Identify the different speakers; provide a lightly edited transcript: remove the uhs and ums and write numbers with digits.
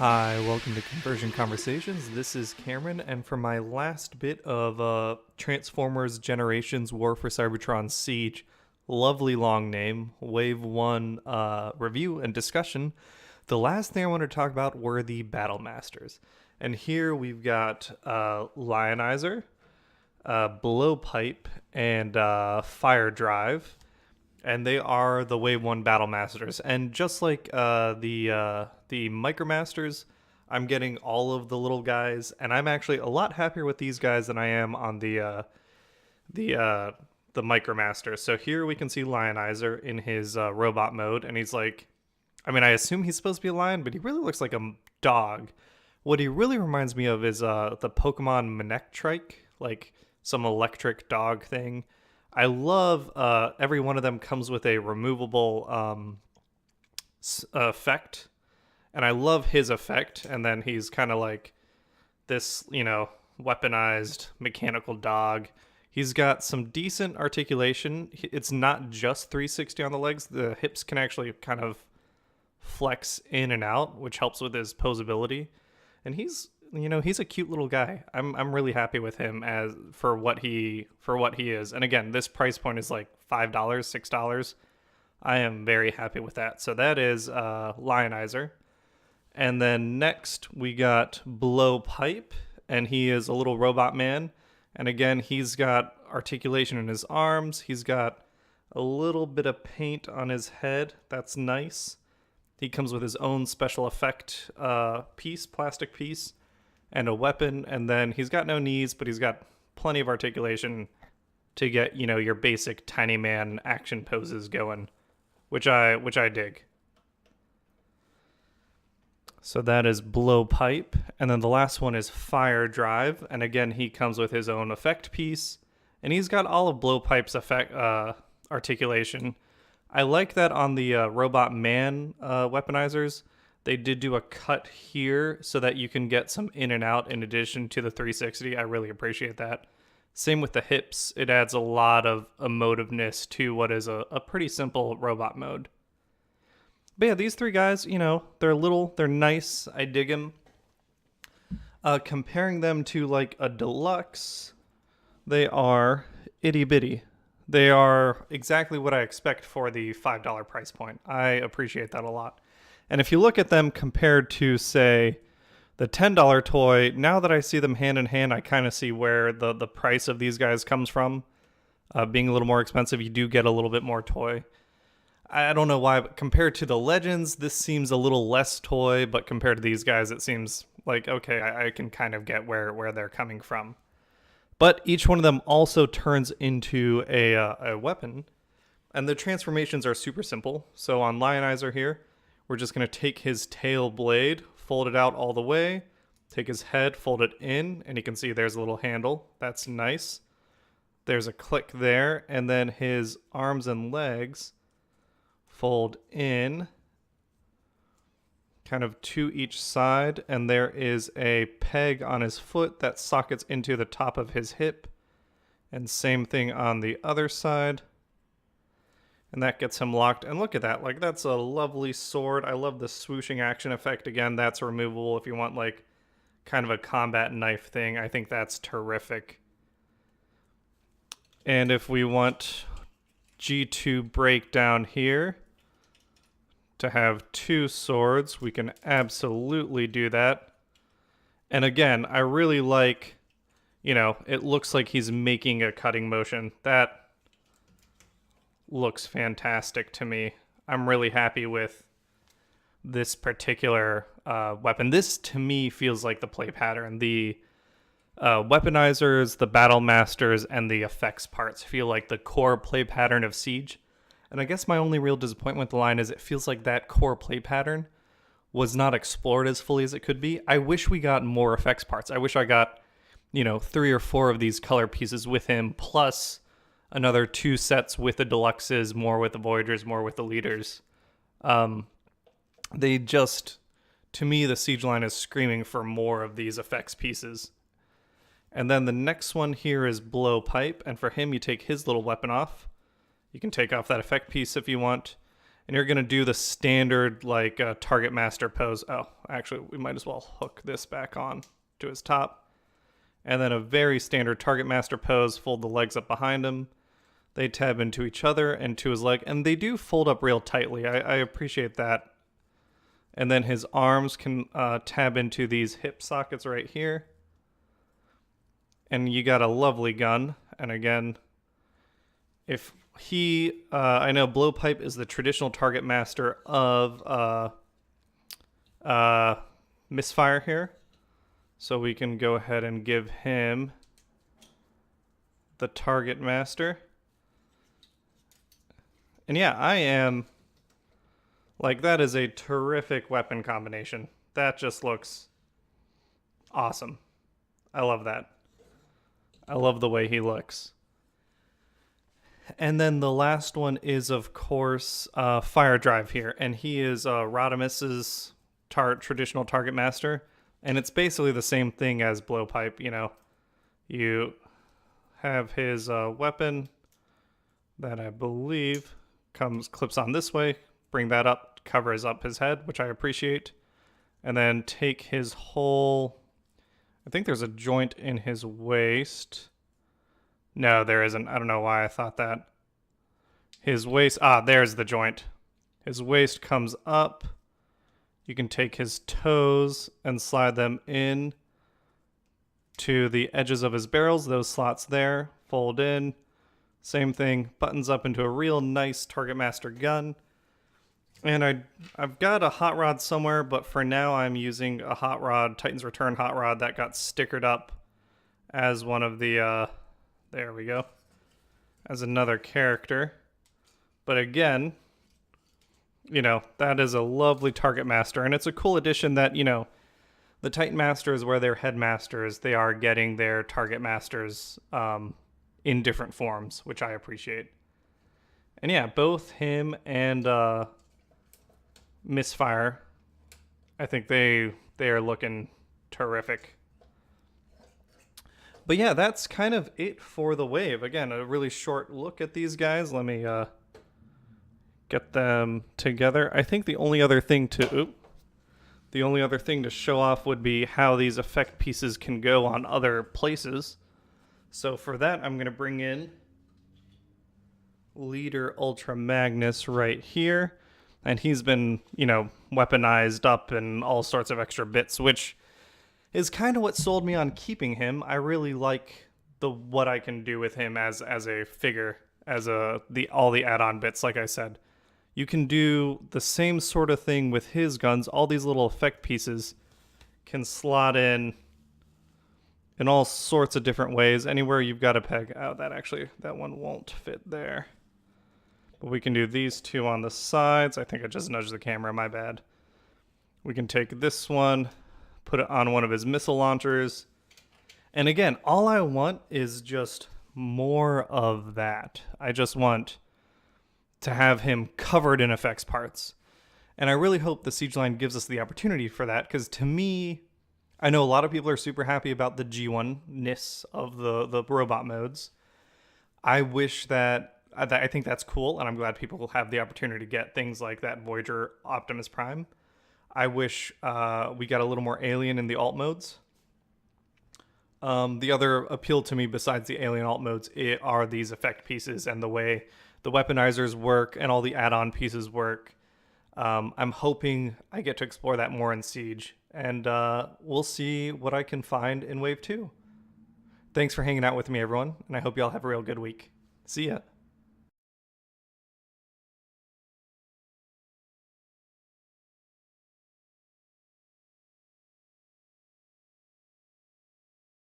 Speaker 1: Hi, welcome to Conversion Conversations. This is Cameron, and for my last bit of Transformers Generations War for Cybertron SIEGE, lovely long name, Wave 1 review and discussion, the last thing I wanted to talk about were the Battlemasters. And here we've got Lionizer, Blowpipe, and Firedrive. And they are the Wave 1 Battlemasters. And just like the Mircomasters, I'm getting all of the little guys, and I'm actually a lot happier with these guys than I am on the Mircomasters. So here we can see Lionizer in his robot mode, and he's like, I mean, I assume he's supposed to be a lion, but he really looks like a dog. What he really reminds me of is the Pokemon Manectric, like some electric dog thing. I love every one of them comes with a removable effect, and I love his effect. And then he's kind of like this, weaponized mechanical dog. He's got some decent articulation. It's not just 360 on the legs. The hips can actually kind of flex in and out, which helps with his posability. And he's a cute little guy. I'm really happy with him as for what he is. And again, this price point is like $5, $6. I am very happy with that. So that is Lionizer. And then next we got Blowpipe, and he is a little robot man. And again, he's got articulation in his arms. He's got a little bit of paint on his head. That's nice. He comes with his own special effect plastic piece, and a weapon, and then he's got no knees, but he's got plenty of articulation to get, your basic tiny man action poses going, which I dig. So that is Blowpipe, and then the last one is Firedrive, and again, he comes with his own effect piece, and he's got all of Blowpipe's effect articulation. I like that on the Robot Man weaponizers. They did do a cut here so that you can get some in and out in addition to the 360. I really appreciate that. Same with the hips. It adds a lot of emotiveness to what is a pretty simple robot mode. But yeah, these three guys, they're nice. I dig them. Comparing them to like a deluxe, they are itty bitty. They are exactly what I expect for the $5 price point. I appreciate that a lot. And if you look at them compared to, say, the $10 toy, now that I see them hand in hand, I kind of see where the price of these guys comes from. Being a little more expensive, you do get a little bit more toy. I don't know why, but compared to the Legends, this seems a little less toy, but compared to these guys, it seems like, okay, I can kind of get where they're coming from. But each one of them also turns into a weapon, and the transformations are super simple. So on Lionizer here, we're just going to take his tail blade, fold it out all the way, take his head, fold it in, and you can see there's a little handle. That's nice. There's a click there, and then his arms and legs fold in, kind of to each side, and there is a peg on his foot that sockets into the top of his hip, and same thing on the other side. And that gets him locked. And look at that. Like, that's a lovely sword. I love the swooshing action effect. Again, that's removable if you want, like, kind of a combat knife thing. I think that's terrific. And if we want G2 breakdown here to have two swords, we can absolutely do that. And again, I really like, it looks like he's making a cutting motion. That looks fantastic to me. I'm really happy with this particular weapon. This, to me, feels like the play pattern. The weaponizers, the Battlemasters, and the effects parts feel like the core play pattern of Siege. And I guess my only real disappointment with the line is it feels like that core play pattern was not explored as fully as it could be. I wish we got more effects parts. I wish I got, 3 or 4 of these color pieces with him, plus another 2 sets with the deluxes, more with the Voyagers, more with the leaders. They just, to me, the Siege line is screaming for more of these effects pieces. And then the next one here is Blowpipe, and for him, you take his little weapon off. You can take off that effect piece if you want. And you're going to do the standard like target master pose. Oh, actually, we might as well hook this back on to his top. And then a very standard target master pose, fold the legs up behind him. They tab into each other and to his leg, and they do fold up real tightly. I appreciate that. And then his arms can tab into these hip sockets right here. And you got a lovely gun. And again, if he, I know Blowpipe is the traditional target master of Misfire here. So we can go ahead and give him the target master. And yeah, I am, like, that is a terrific weapon combination. That just looks awesome. I love that. I love the way he looks. And then the last one is, of course, Firedrive here. And he is Rodimus's traditional target master. And it's basically the same thing as Blowpipe, you know. You have his weapon that I believe clips on this way. Bring that up, covers up his head, which I appreciate. And then take his whole... I think there's a joint in his waist. No, there isn't. I don't know why I thought that. His waist... Ah, there's the joint. His waist comes up. You can take his toes and slide them in to the edges of his barrels. Those slots there. Fold in. Same thing. Buttons up into a real nice Target Master gun. And I've got a hot rod somewhere, but for now I'm using a hot rod, Titan's Return hot rod that got stickered up as one of the, there we go, as another character. But again, you know, that is a lovely Target Master, and it's a cool addition that, you know, the Titan Masters, where they're headmasters, they are getting their Target Masters in different forms, which I appreciate. And yeah, both him and Misfire, I think they are looking terrific. But yeah, that's kind of it for the wave. Again, a really short look at these guys. Let me get them together. I think the only other thing to show off would be how these effect pieces can go on other places. So for that, I'm going to bring in Leader Ultra Magnus right here. And he's been, you know, weaponized up and all sorts of extra bits, which is kind of what sold me on keeping him. I really like what I can do with him as a figure, as all the add-on bits, like I said. You can do the same sort of thing with his guns. All these little effect pieces can slot in all sorts of different ways. Anywhere you've got a peg. Oh, that one won't fit there. But we can do these two on the sides. I think I just nudged the camera, my bad. We can take this one, put it on one of his missile launchers. And again, all I want is just more of that. I just want to have him covered in effects parts. And I really hope the Siege line gives us the opportunity for that, because to me, I know a lot of people are super happy about the G1-ness of the robot modes. I wish that... I think that's cool, and I'm glad people will have the opportunity to get things like that Voyager Optimus Prime. I wish we got a little more alien in the alt modes. The other appeal to me besides the alien alt modes are these effect pieces and the way the weaponizers work and all the add-on pieces work. I'm hoping I get to explore that more in Siege, and we'll see what I can find in Wave 2. Thanks for hanging out with me, everyone, and I hope you all have a real good week. See ya.